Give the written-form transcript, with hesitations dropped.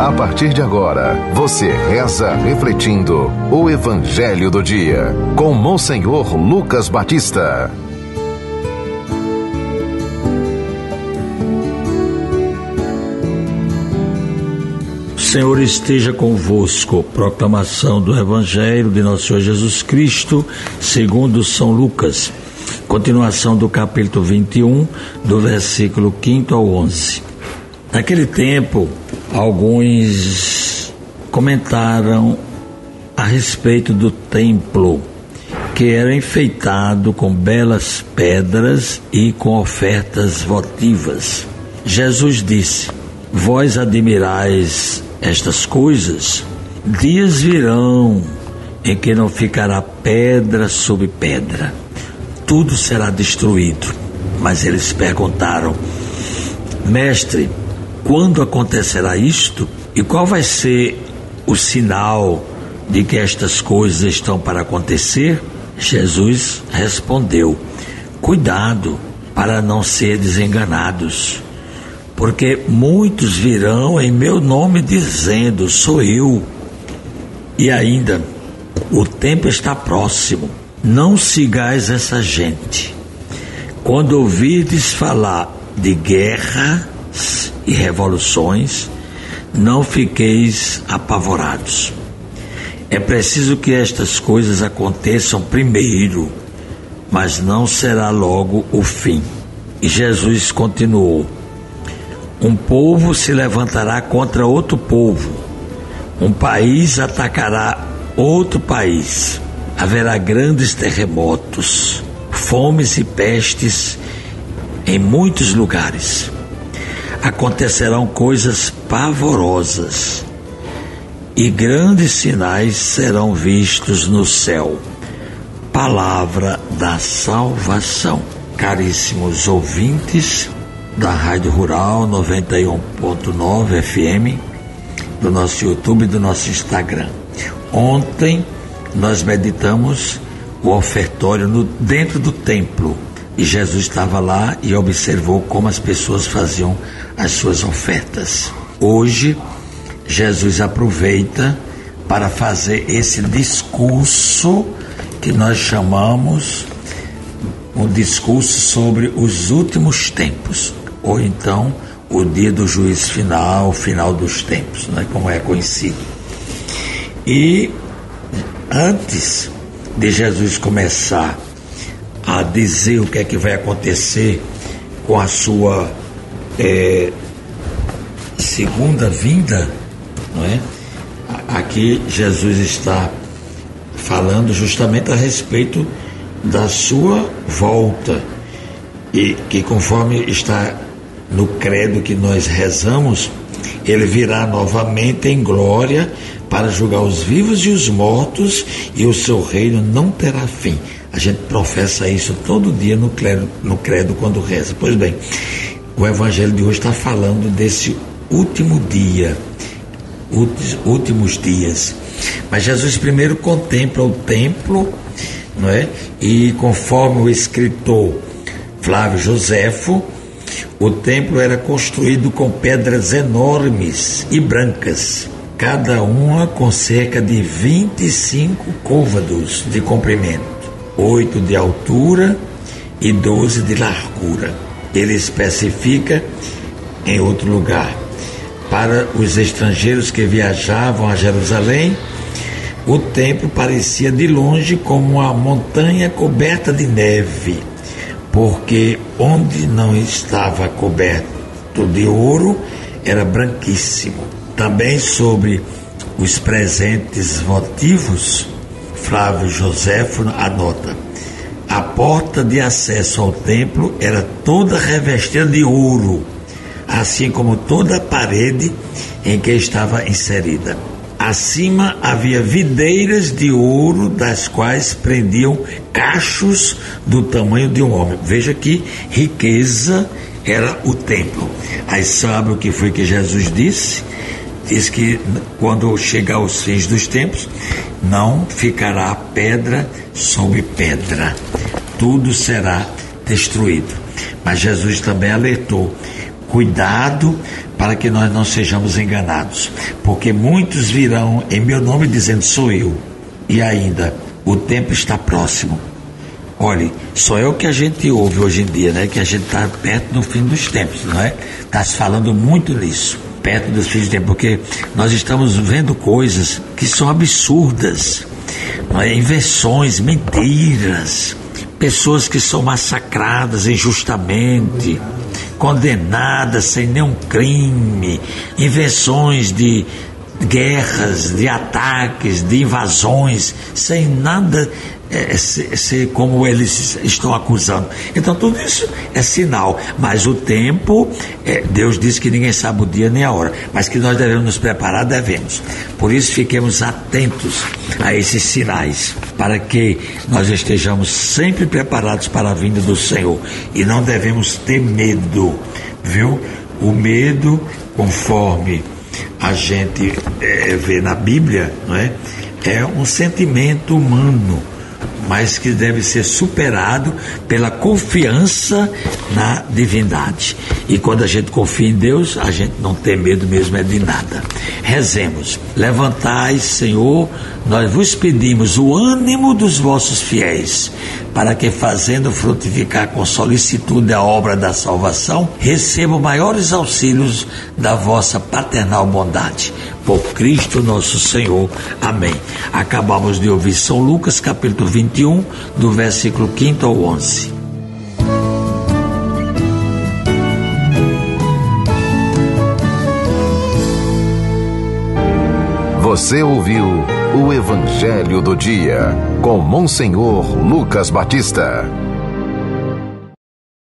A partir de agora, você reza refletindo o Evangelho do Dia, com Monsenhor Lucas Batista. O Senhor esteja convosco. Proclamação do Evangelho de nosso Senhor Jesus Cristo, segundo São Lucas. Continuação do capítulo 21, do versículo 5 ao 11. Naquele tempo, alguns comentaram a respeito do templo, que era enfeitado com belas pedras e com ofertas votivas. Jesus disse: vós admirais estas coisas? Dias virão em que não ficará pedra sobre pedra, tudo será destruído. Mas eles perguntaram: mestre, quando acontecerá isto? E qual vai ser o sinal de que estas coisas estão para acontecer? Jesus respondeu: cuidado para não serdes enganados, porque muitos virão em meu nome dizendo: sou eu. E ainda: o tempo está próximo, não sigais essa gente. Quando ouvirdes falar de guerras e revoluções, não fiqueis apavorados. É preciso que estas coisas aconteçam primeiro, mas não será logo o fim. E Jesus continuou: um povo se levantará contra outro povo, um país atacará outro país, haverá grandes terremotos, fomes e pestes em muitos lugares. Acontecerão coisas pavorosas e grandes sinais serão vistos no céu. Palavra da salvação. Caríssimos ouvintes da Rádio Rural 91.9 FM, do nosso YouTube e do nosso Instagram. Ontem nós meditamos o ofertório dentro do templo, e Jesus estava lá e observou como as pessoas faziam as suas ofertas. Hoje, Jesus aproveita para fazer esse discurso que nós chamamos um discurso sobre os últimos tempos, ou então o dia do juízo final, o final dos tempos, né, como é conhecido. E antes de Jesus começar a dizer o que é que vai acontecer com a sua segunda vinda, não é? Aqui Jesus está falando justamente a respeito da sua volta, e que, conforme está no credo que nós rezamos, ele virá novamente em glória para julgar os vivos e os mortos, e o seu reino não terá fim. A gente professa isso todo dia no credo quando reza. Pois bem, o Evangelho de hoje está falando desse último dia, últimos dias. Mas Jesus primeiro contempla o templo, não é? E conforme o escritor Flávio Joséfo, o templo era construído com pedras enormes e brancas, cada uma com cerca de 25 côvados de comprimento, 8 de altura e 12 de largura. Ele especifica em outro lugar: para os estrangeiros que viajavam a Jerusalém, o templo parecia de longe como uma montanha coberta de neve, porque onde não estava coberto de ouro era branquíssimo. Também sobre os presentes votivos, Flávio Joséfo anota: a porta de acesso ao templo era toda revestida de ouro, assim como toda a parede em que estava inserida. Acima havia videiras de ouro, das quais prendiam cachos do tamanho de um homem. Veja que riqueza era o templo. Aí sabe o que foi que Jesus disse? Diz que quando chegar aos fins dos tempos, não ficará pedra sobre pedra, tudo será destruído. Mas Jesus também alertou: cuidado para que nós não sejamos enganados, porque muitos virão em meu nome dizendo sou eu, e ainda o tempo está próximo. Olhe, só é o que a gente ouve hoje em dia, né? Que a gente está perto do fim dos tempos, não é? Está se falando muito nisso, perto dos fins dos tempos, porque nós estamos vendo coisas que são absurdas, não é? Invenções, mentiras, pessoas que são massacradas injustamente, condenadas sem nenhum crime, invenções de guerras, de ataques, de invasões, sem nada ser como eles estão acusando. Então tudo isso é sinal, mas o tempo, Deus diz que ninguém sabe o dia nem a hora, mas que nós devemos nos preparar, devemos. Por isso fiquemos atentos a esses sinais, para que nós estejamos sempre preparados para a vinda do Senhor, e não devemos ter medo, viu? O medo, conforme a gente vê na Bíblia, não é? É um sentimento humano, mas que deve ser superado pela confiança na divindade. E quando a gente confia em Deus, a gente não tem medo mesmo de nada. Rezemos. Levantai, Senhor, nós vos pedimos o ânimo dos vossos fiéis, para que, fazendo frutificar com solicitude a obra da salvação, recebam maiores auxílios da vossa paternal bondade. Por Cristo nosso Senhor. Amém. Acabamos de ouvir São Lucas, capítulo 21, do versículo 5 ao 11. Você ouviu o Evangelho do Dia, com Monsenhor Lucas Batista.